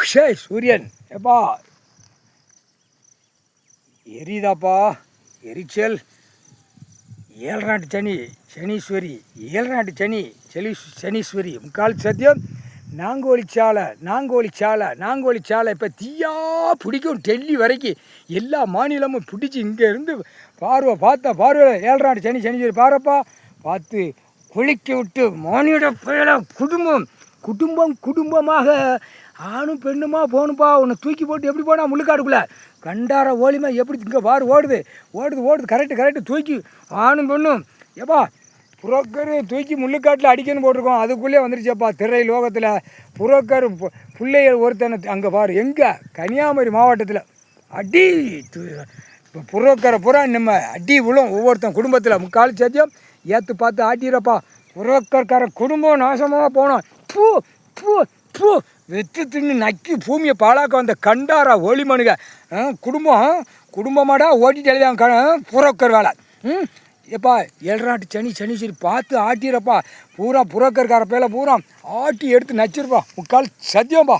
சூரியன் எப்பா எரியுதாப்பா, எரிச்சல். ஏழநாட்டு சனி சனீஸ்வரி, ஏழநாட்டு சனி சனீஸ்வரி, முக்கால் சத்தியம். நாங்கோலி சாலை இப்போ தீயா பிடிக்கும். டெல்லி வரைக்கும் எல்லா மாநிலமும் பிடிச்சி இங்கேருந்து பார்வை ஏழநாட்டு சனீஸ்வரி பாருப்பா, பார்த்து குளிக்க விட்டு மானிட புயல குடும்பமாக ஆணும் பெண்ணுமா போகணுப்பா. உன்னை தூக்கி போட்டு எப்படி போனால் முள்ளுக்காடுக்குள்ளே கண்டார ஓலிமா எப்படி இங்கே பாரு ஓடுது கரெக்டு தூக்கி ஆணும் பெண்ணும் ஏப்பா புரோக்கர் தூக்கி முள்ளுக்காட்டில் அடிக்கணும் போட்டிருக்கோம். அதுக்குள்ளே வந்துருச்சப்பா திரை லோகத்தில். புரோக்கர் பிள்ளைகள் ஒருத்தனை அங்கே பாரு, எங்கே கன்னியாகுமரி மாவட்டத்தில் அடி இப்போ புரோக்கரை பூரா நம்ம அடி விழும் ஒவ்வொருத்தன் குடும்பத்தில். முக்கால் சத்தியம் ஏற்று பார்த்து ஆட்டிடுறப்பா. புரோக்கர்கார குடும்பம் நாசமாக போனோம். பூ பூ பூ வெத்து தின்னு நக்கி பூமியை பாழாக்க வந்த கண்டாரா ஒளிமனுங்க குடும்பமாடா ஓட்டிட்டு எழுதாங்க புரோக்கர் வேலை. எப்பா ஏழநாட்டு சனீஸ்வரி பார்த்து ஆட்டிடுறப்பா. பூரா புரோக்கர்கார பேரில் பூரா ஆட்டி எடுத்து நச்சிருப்பா. முக்கால் சத்தியம்ப்பா.